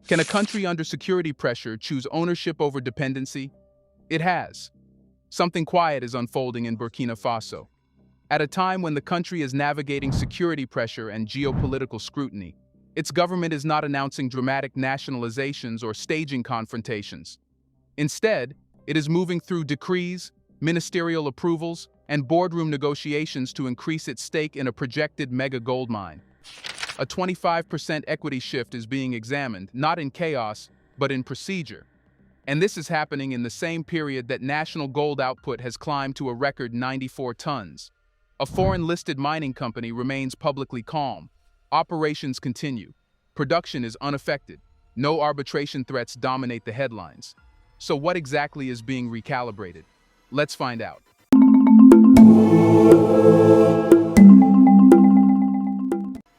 Can a country under security pressure choose ownership over dependency? It has. Something quiet is unfolding in Burkina Faso. At a time when the country is navigating security pressure and geopolitical scrutiny, its government is not announcing dramatic nationalizations or staging confrontations. Instead, it is moving through decrees, ministerial approvals, and boardroom negotiations to increase its stake in a projected mega gold mine. A 25% equity shift is being examined, not in chaos, but in procedure. And this is happening in the same period that national gold output has climbed to a record 94 tons. A foreign-listed mining company remains publicly calm. Operations continue. Production is unaffected. No arbitration threats dominate the headlines. So what exactly is being recalibrated? Let's find out.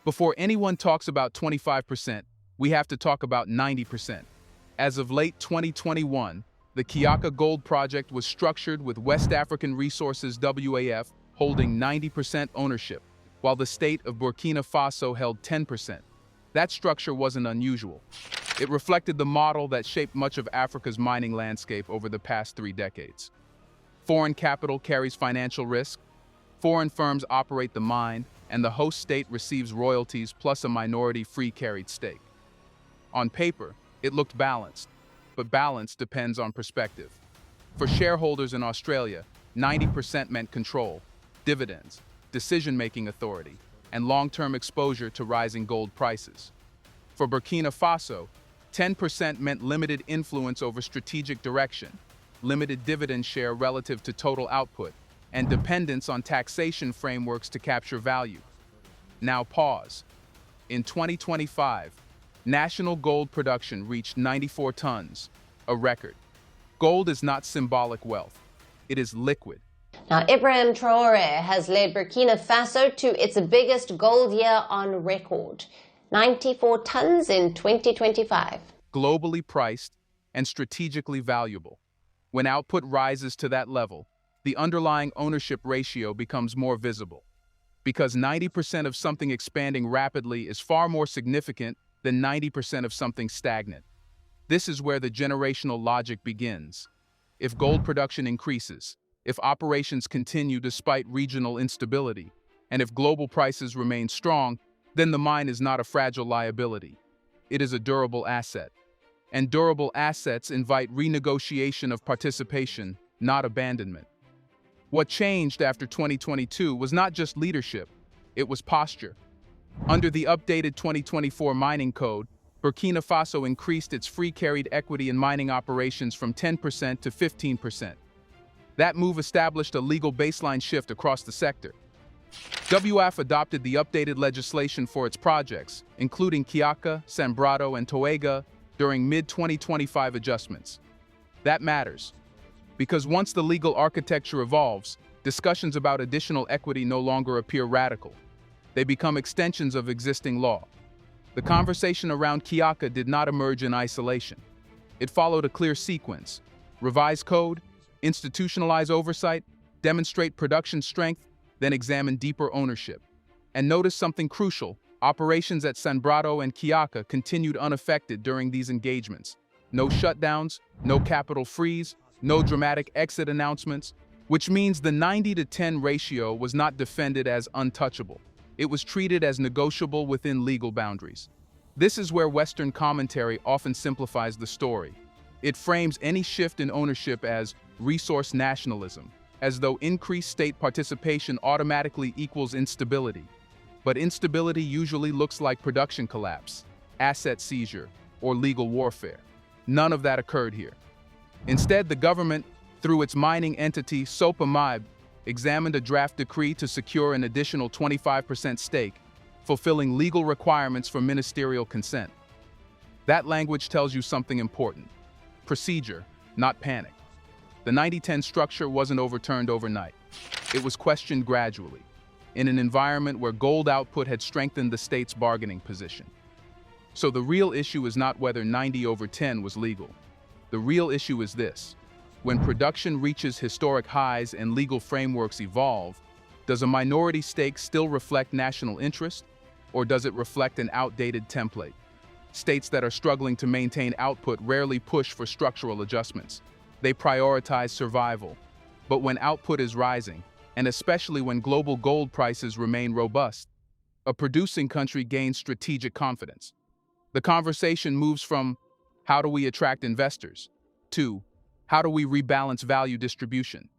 Before anyone talks about 25%, we have to talk about 90%. As of late 2021, the Kiaka Gold Project was structured with West African Resources WAF holding 90% ownership, while the state of Burkina Faso held 10%. That structure wasn't unusual. It reflected the model that shaped much of Africa's mining landscape over the past 3 decades. Foreign capital carries financial risk, foreign firms operate the mine, and the host state receives royalties plus a minority free-carried stake. On paper, it looked balanced, but balance depends on perspective. For shareholders in Australia, 90% meant control, dividends, decision-making authority, and long-term exposure to rising gold prices. For Burkina Faso, 10% meant limited influence over strategic direction, limited dividend share relative to total output, and dependence on taxation frameworks to capture value. Now pause. In 2025, national gold production reached 94 tons, a record. Gold is not symbolic wealth. It is liquid. Now, Ibrahim Traore has led Burkina Faso to its biggest gold year on record, 94 tons in 2025. Globally priced and strategically valuable. When output rises to that level, the underlying ownership ratio becomes more visible. Because 90% of something expanding rapidly is far more significant than 90% of something stagnant. This is where the generational logic begins. If gold production increases, if operations continue despite regional instability, and if global prices remain strong, then the mine is not a fragile liability. It is a durable asset. And durable assets invite renegotiation of participation, not abandonment. What changed after 2022 was not just leadership, it was posture. Under the updated 2024 mining code, Burkina Faso increased its free-carried equity in mining operations from 10% to 15%. That move established a legal baseline shift across the sector. WAF adopted the updated legislation for its projects, including Kiaka, Sanbrado, and Toega, during mid-2025 adjustments. That matters, because once the legal architecture evolves, discussions about additional equity no longer appear radical. They become extensions of existing law. The conversation around Kiaka did not emerge in isolation. It followed a clear sequence: revise code, institutionalize oversight, demonstrate production strength, then examine deeper ownership. And notice something crucial: operations at Sanbrado and Kiaka continued unaffected during these engagements. No shutdowns, no capital freeze, no dramatic exit announcements, which means the 90-to-10 ratio was not defended as untouchable. It was treated as negotiable within legal boundaries. This is where Western commentary often simplifies the story. It frames any shift in ownership as resource nationalism, as though increased state participation automatically equals instability. But instability usually looks like production collapse, asset seizure, or legal warfare. None of that occurred here. Instead, the government, through its mining entity SOPAMIB, examined a draft decree to secure an additional 25% stake, fulfilling legal requirements for ministerial consent. That language tells you something important: procedure, not panic. The 90-10 structure wasn't overturned overnight. It was questioned gradually, in an environment where gold output had strengthened the state's bargaining position. So the real issue is not whether 90/10 was legal. The real issue is this: when production reaches historic highs and legal frameworks evolve, does a minority stake still reflect national interest, or does it reflect an outdated template? States that are struggling to maintain output rarely push for structural adjustments. They prioritize survival. But when output is rising, and especially when global gold prices remain robust, a producing country gains strategic confidence. The conversation moves from how do we attract investors to how do we rebalance value distribution.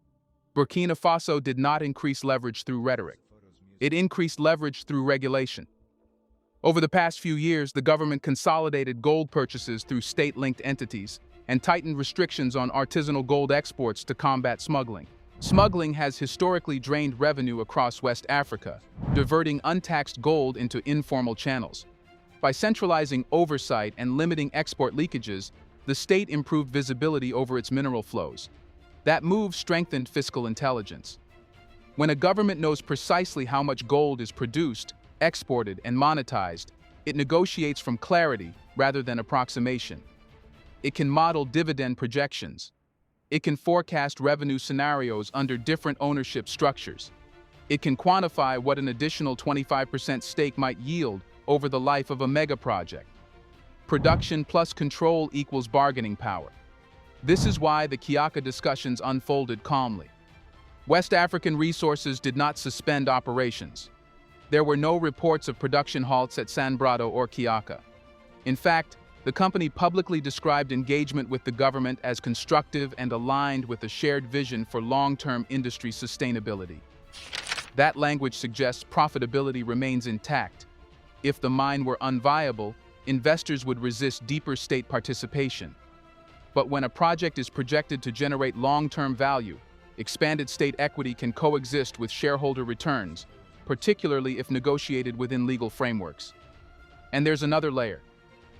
Burkina Faso did not increase leverage through rhetoric. It increased leverage through regulation. Over the past few years, the government consolidated gold purchases through state-linked entities and tightened restrictions on artisanal gold exports to combat smuggling. Smuggling has historically drained revenue across West Africa, diverting untaxed gold into informal channels. By centralizing oversight and limiting export leakages, the state improved visibility over its mineral flows. That move strengthened fiscal intelligence. When a government knows precisely how much gold is produced, exported, and monetized, it negotiates from clarity rather than approximation. It can model dividend projections. It can forecast revenue scenarios under different ownership structures. It can quantify what an additional 25% stake might yield over the life of a mega project. Production plus control equals bargaining power. This is why the Kiaka discussions unfolded calmly. West African Resources did not suspend operations. There were no reports of production halts at Sanbrado or Kiaka. In fact, the company publicly described engagement with the government as constructive and aligned with a shared vision for long-term industry sustainability. That language suggests profitability remains intact. If the mine were unviable, investors would resist deeper state participation. But when a project is projected to generate long-term value, expanded state equity can coexist with shareholder returns, particularly if negotiated within legal frameworks. And there's another layer.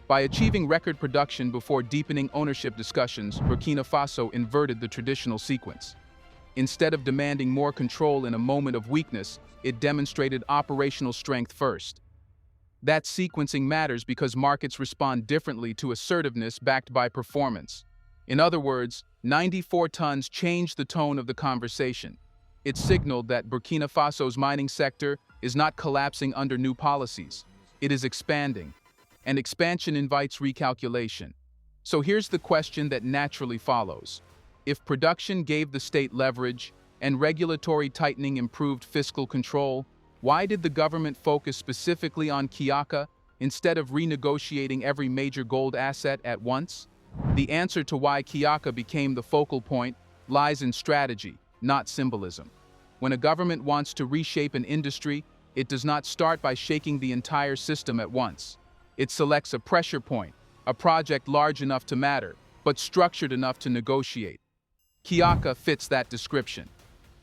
By achieving record production before deepening ownership discussions, Burkina Faso inverted the traditional sequence. Instead of demanding more control in a moment of weakness, it demonstrated operational strength first. That sequencing matters because markets respond differently to assertiveness backed by performance. In other words, 94 tons changed the tone of the conversation. It signaled that Burkina Faso's mining sector is not collapsing under new policies. It is expanding. And expansion invites recalculation. So here's the question that naturally follows. If production gave the state leverage and regulatory tightening improved fiscal control, why did the government focus specifically on Kiaka instead of renegotiating every major gold asset at once? The answer to why Kiaka became the focal point lies in strategy, not symbolism. When a government wants to reshape an industry, it does not start by shaking the entire system at once. It selects a pressure point, a project large enough to matter, but structured enough to negotiate. Kiaka fits that description.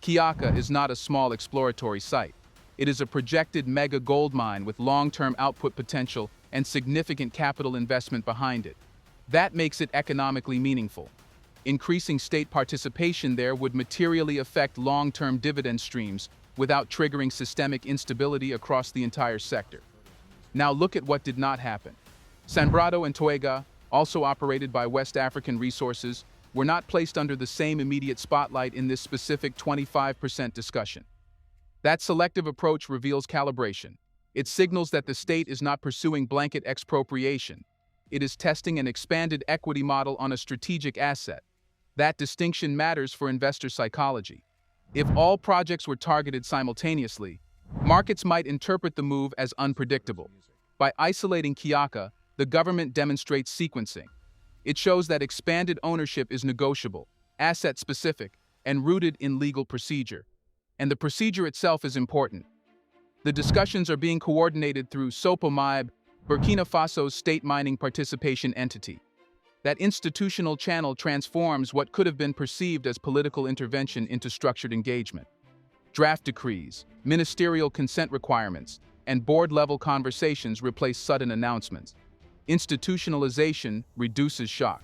Kiaka is not a small exploratory site. It is a projected mega gold mine with long-term output potential and significant capital investment behind it. That makes it economically meaningful. Increasing state participation there would materially affect long-term dividend streams without triggering systemic instability across the entire sector. Now look at what did not happen. Sanbrado and Toega, also operated by West African Resources, were not placed under the same immediate spotlight in this specific 25% discussion. That selective approach reveals calibration. It signals that the state is not pursuing blanket expropriation. It is testing an expanded equity model on a strategic asset. That distinction matters for investor psychology. If all projects were targeted simultaneously, markets might interpret the move as unpredictable. By isolating Kiaka, the government demonstrates sequencing. It shows that expanded ownership is negotiable, asset-specific, and rooted in legal procedure. And the procedure itself is important. The discussions are being coordinated through SOPOMIB, Burkina Faso's state mining participation entity. That institutional channel transforms what could have been perceived as political intervention into structured engagement. Draft decrees, ministerial consent requirements, and board-level conversations replace sudden announcements. Institutionalization reduces shock.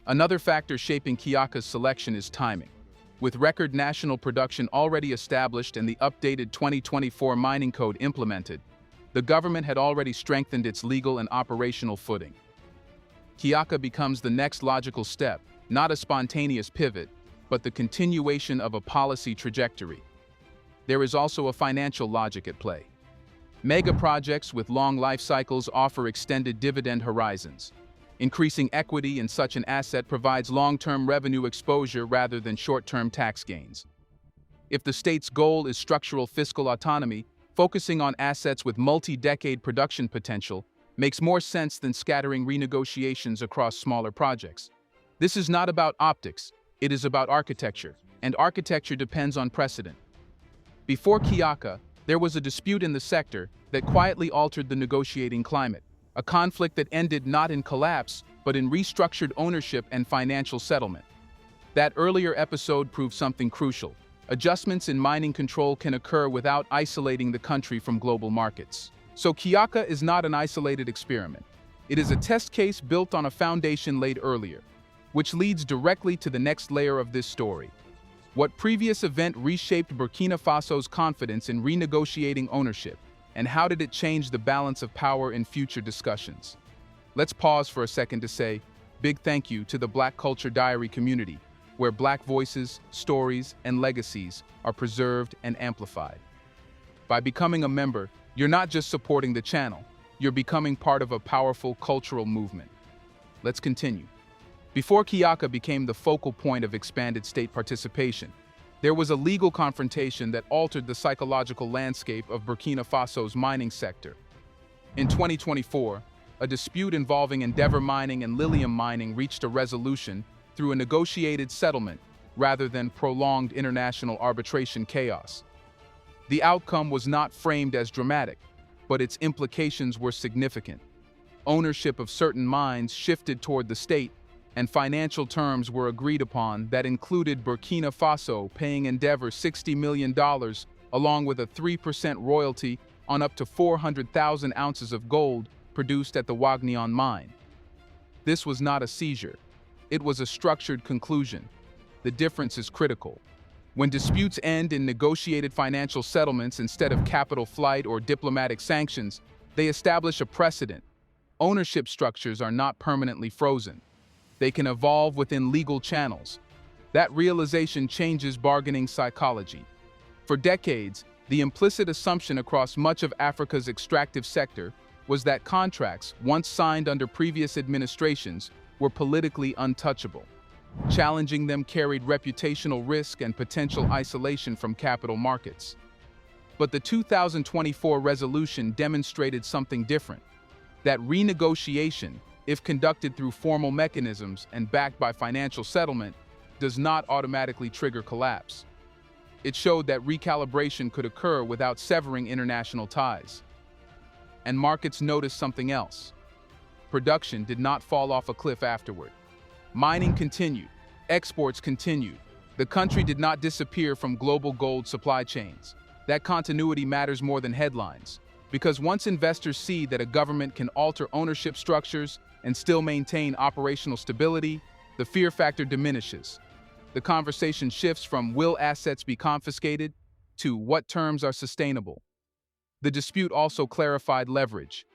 Another factor shaping Kiaka's selection is timing. With record national production already established and the updated 2024 mining code implemented, the government had already strengthened its legal and operational footing. Kiaka becomes the next logical step, not a spontaneous pivot, but the continuation of a policy trajectory. There is also a financial logic at play. Mega projects with long life cycles offer extended dividend horizons. Increasing equity in such an asset provides long-term revenue exposure rather than short-term tax gains. If the state's goal is structural fiscal autonomy, focusing on assets with multi-decade production potential makes more sense than scattering renegotiations across smaller projects. This is not about optics, it is about architecture, and architecture depends on precedent. Before Kiaka, there was a dispute in the sector that quietly altered the negotiating climate, a conflict that ended not in collapse, but in restructured ownership and financial settlement. That earlier episode proved something crucial. Adjustments in mining control can occur without isolating the country from global markets. So Kiaka is not an isolated experiment. It is a test case built on a foundation laid earlier, which leads directly to the next layer of this story. What previous event reshaped Burkina Faso's confidence in renegotiating ownership, and how did it change the balance of power in future discussions? Let's pause for a second to say big thank you to the Black Culture Diary community, where Black voices, stories, and legacies are preserved and amplified. By becoming a member, you're not just supporting the channel, you're becoming part of a powerful cultural movement. Let's continue. Before Kiaka became the focal point of expanded state participation, there was a legal confrontation that altered the psychological landscape of Burkina Faso's mining sector. In 2024, a dispute involving Endeavour Mining and Lilium Mining reached a resolution through a negotiated settlement rather than prolonged international arbitration chaos. The outcome was not framed as dramatic, but its implications were significant. Ownership of certain mines shifted toward the state, and financial terms were agreed upon that included Burkina Faso paying Endeavour $60 million along with a 3% royalty on up to 400,000 ounces of gold produced at the Wagnion mine. This was not a seizure. It was a structured conclusion. The difference is critical. When disputes end in negotiated financial settlements instead of capital flight or diplomatic sanctions, they establish a precedent. Ownership structures are not permanently frozen. They can evolve within legal channels. That realization changes bargaining psychology. For decades, the implicit assumption across much of Africa's extractive sector was that contracts, once signed under previous administrations, were politically untouchable. Challenging them carried reputational risk and potential isolation from capital markets. But the 2024 resolution demonstrated something different. That renegotiation, if conducted through formal mechanisms and backed by financial settlement, does not automatically trigger collapse. It showed that recalibration could occur without severing international ties. And markets noticed something else. Production did not fall off a cliff afterward. Mining continued, exports continued. The country did not disappear from global gold supply chains. That continuity matters more than headlines, because once investors see that a government can alter ownership structures and still maintain operational stability, the fear factor diminishes. The conversation shifts from will assets be confiscated to what terms are sustainable. The dispute also clarified leverage.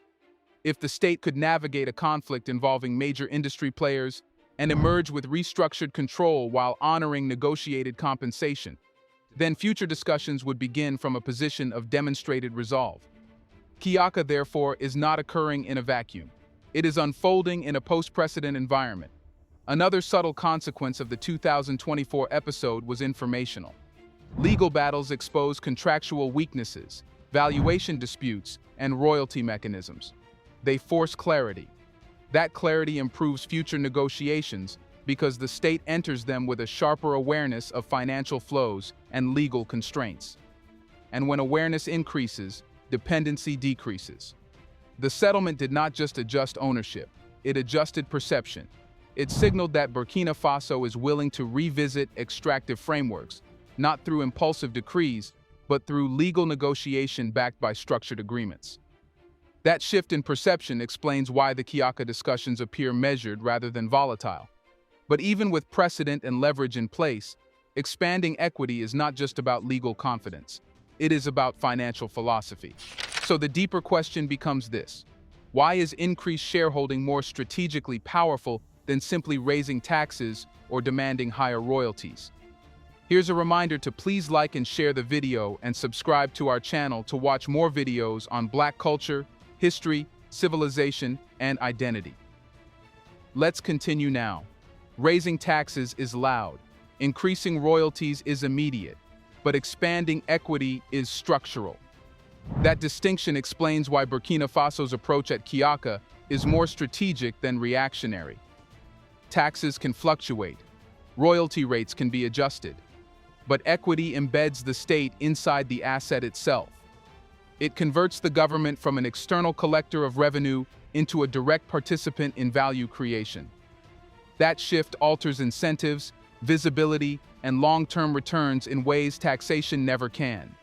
If the state could navigate a conflict involving major industry players and emerge with restructured control while honoring negotiated compensation, then future discussions would begin from a position of demonstrated resolve. Kiaka, therefore, is not occurring in a vacuum. It is unfolding in a post-precedent environment. Another subtle consequence of the 2024 episode was informational. Legal battles expose contractual weaknesses, valuation disputes, and royalty mechanisms. They force clarity. That clarity improves future negotiations because the state enters them with a sharper awareness of financial flows and legal constraints. And when awareness increases, dependency decreases. The settlement did not just adjust ownership, it adjusted perception. It signaled that Burkina Faso is willing to revisit extractive frameworks, not through impulsive decrees, but through legal negotiation backed by structured agreements. That shift in perception explains why the Kiaka discussions appear measured rather than volatile. But even with precedent and leverage in place, expanding equity is not just about legal confidence. It is about financial philosophy. So the deeper question becomes this: why is increased shareholding more strategically powerful than simply raising taxes or demanding higher royalties? Here's a reminder to please like and share the video and subscribe to our channel to watch more videos on Black culture, history, civilization, and identity. Let's continue now. Raising taxes is loud, increasing royalties is immediate, but expanding equity is structural. That distinction explains why Burkina Faso's approach at Kiaka is more strategic than reactionary. Taxes can fluctuate, royalty rates can be adjusted, but equity embeds the state inside the asset itself. It converts the government from an external collector of revenue into a direct participant in value creation. That shift alters incentives, visibility, and long-term returns in ways taxation never can.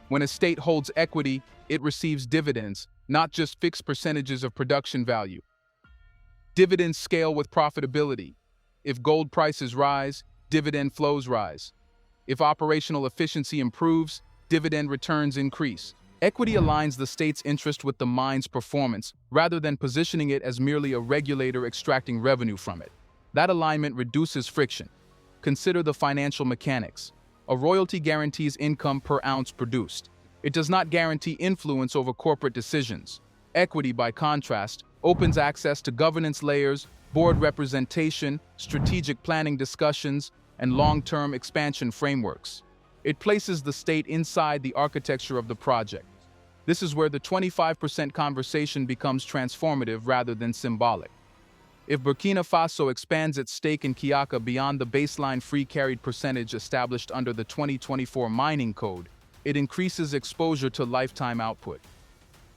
When a state holds equity, it receives dividends, not just fixed percentages of production value. Dividends scale with profitability. If gold prices rise, dividend flows rise. If operational efficiency improves, dividend returns increase. Equity aligns the state's interest with the mine's performance, rather than positioning it as merely a regulator extracting revenue from it. That alignment reduces friction. Consider the financial mechanics. A royalty guarantees income per ounce produced. It does not guarantee influence over corporate decisions. Equity, by contrast, opens access to governance layers, board representation, strategic planning discussions, and long-term expansion frameworks. It places the state inside the architecture of the project. This is where the 25% conversation becomes transformative rather than symbolic. If Burkina Faso expands its stake in Kiaka beyond the baseline free carried percentage established under the 2024 Mining Code, it increases exposure to lifetime output.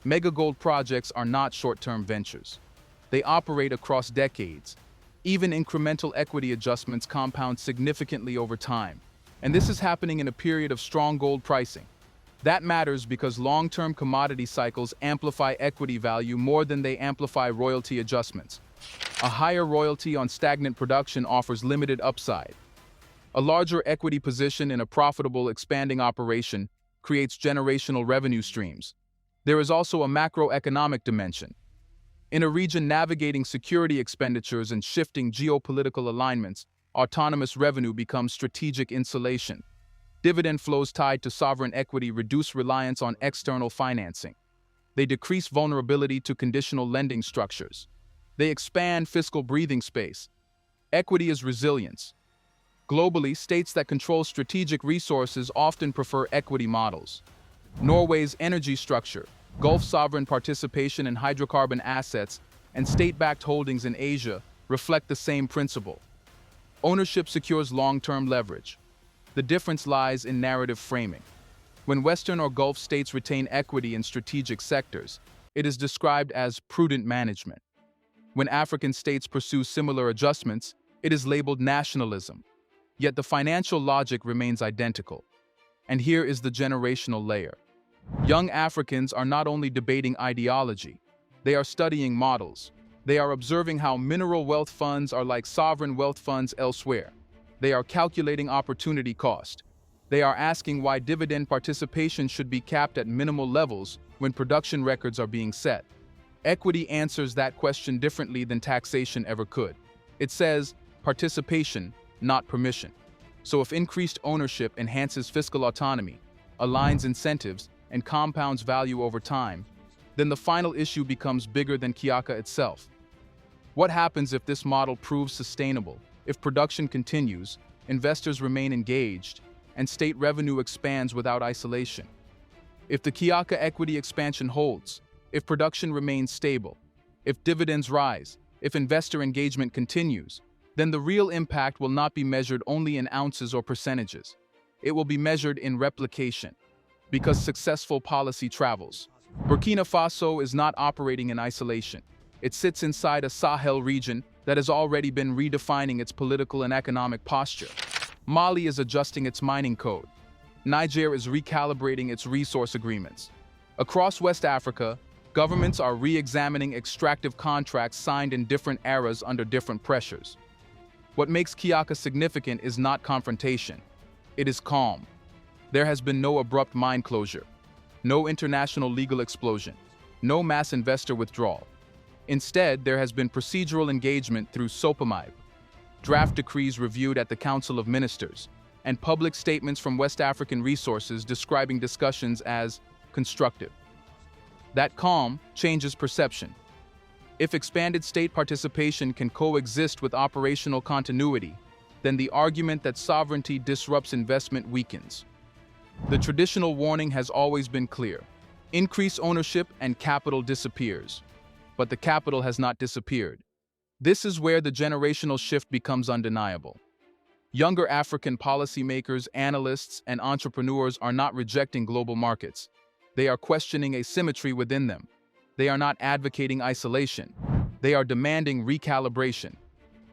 Mega-gold projects are not short-term ventures. They operate across decades. Even incremental equity adjustments compound significantly over time, and this is happening in a period of strong gold pricing. That matters because long-term commodity cycles amplify equity value more than they amplify royalty adjustments. A higher royalty on stagnant production offers limited upside. A larger equity position in a profitable, expanding operation creates generational revenue streams. There is also a macroeconomic dimension. In a region navigating security expenditures and shifting geopolitical alignments, autonomous revenue becomes strategic insulation. Dividend flows tied to sovereign equity reduce reliance on external financing. They decrease vulnerability to conditional lending structures. They expand fiscal breathing space. Equity is resilience. Globally, states that control strategic resources often prefer equity models. Norway's energy structure, Gulf sovereign participation in hydrocarbon assets, and state-backed holdings in Asia reflect the same principle. Ownership secures long-term leverage. The difference lies in narrative framing. When Western or Gulf states retain equity in strategic sectors, it is described as prudent management. When African states pursue similar adjustments, it is labeled nationalism. Yet the financial logic remains identical. And here is the generational layer. Young Africans are not only debating ideology, they are studying models. They are observing how mineral wealth funds are like sovereign wealth funds elsewhere. They are calculating opportunity cost. They are asking why dividend participation should be capped at minimal levels when production records are being set. Equity answers that question differently than taxation ever could. It says participation, not permission. So if increased ownership enhances fiscal autonomy, aligns incentives, and compounds value over time, then the final issue becomes bigger than Kiaka itself. What happens if this model proves sustainable? If production continues, investors remain engaged, and state revenue expands without isolation? If the Kiaka equity expansion holds, if production remains stable, if dividends rise, if investor engagement continues, then the real impact will not be measured only in ounces or percentages. It will be measured in replication, because successful policy travels. Burkina Faso is not operating in isolation. It sits inside a Sahel region that has already been redefining its political and economic posture. Mali is adjusting its mining code. Niger is recalibrating its resource agreements. Across West Africa, governments are re-examining extractive contracts signed in different eras under different pressures. What makes Kiaka significant is not confrontation. It is calm. There has been no abrupt mine closure, no international legal explosion, no mass investor withdrawal. Instead, there has been procedural engagement through SOPAMIB, draft decrees reviewed at the Council of Ministers, and public statements from West African resources describing discussions as constructive. That calm changes perception. If expanded state participation can coexist with operational continuity, then the argument that sovereignty disrupts investment weakens. The traditional warning has always been clear. Increase ownership and capital disappears. But the capital has not disappeared. This is where the generational shift becomes undeniable. Younger African policymakers, analysts, and entrepreneurs are not rejecting global markets. They are questioning asymmetry within them. They are not advocating isolation. They are demanding recalibration.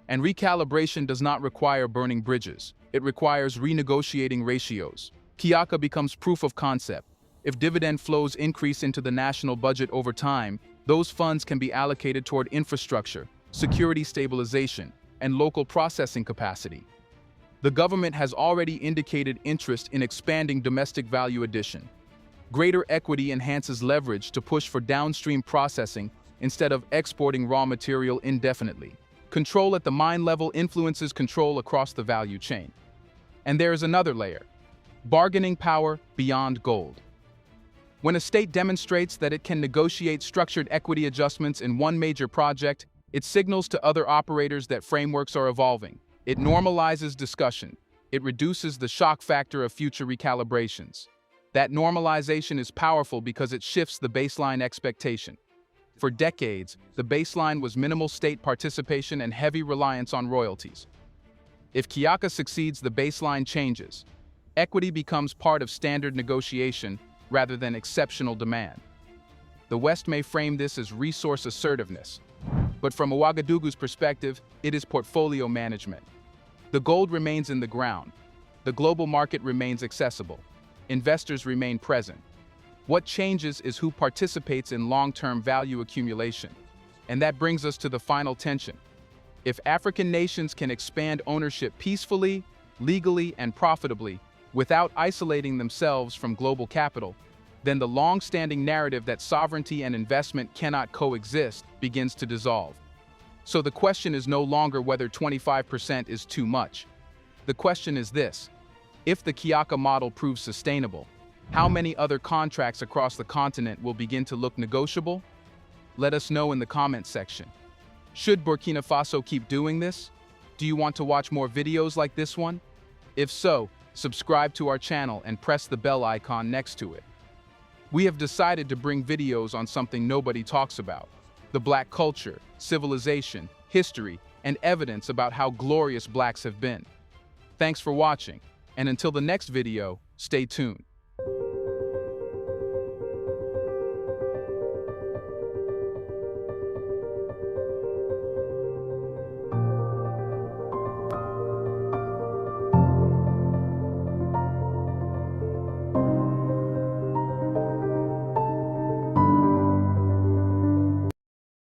And recalibration does not require burning bridges. It requires renegotiating ratios. Kiaka becomes proof of concept. If dividend flows increase into the national budget over time, those funds can be allocated toward infrastructure, security stabilization, and local processing capacity. The government has already indicated interest in expanding domestic value addition. Greater equity enhances leverage to push for downstream processing instead of exporting raw material indefinitely. Control at the mine level influences control across the value chain. And there is another layer: bargaining power beyond gold. When a state demonstrates that it can negotiate structured equity adjustments in one major project, it signals to other operators that frameworks are evolving. It normalizes discussion. It reduces the shock factor of future recalibrations. That normalization is powerful because it shifts the baseline expectation. For decades, the baseline was minimal state participation and heavy reliance on royalties. If Kiaka succeeds, the baseline changes. Equity becomes part of standard negotiation rather than exceptional demand. The West may frame this as resource assertiveness, but from Ouagadougou's perspective, it is portfolio management. The gold remains in the ground. The global market remains accessible. Investors remain present. What changes is who participates in long-term value accumulation. And that brings us to the final tension. If African nations can expand ownership peacefully, legally, and profitably, without isolating themselves from global capital, then the long-standing narrative that sovereignty and investment cannot coexist begins to dissolve. So the question is no longer whether 25% is too much. The question is this: if the Kiaka model proves sustainable, how many other contracts across the continent will begin to look negotiable? Let us know in the comments section. Should Burkina Faso keep doing this? Do you want to watch more videos like this one? If so, subscribe to our channel and press the bell icon next to it. We have decided to bring videos on something nobody talks about: the Black culture, civilization, history, and evidence about how glorious Blacks have been. Thanks for watching, and until the next video, stay tuned.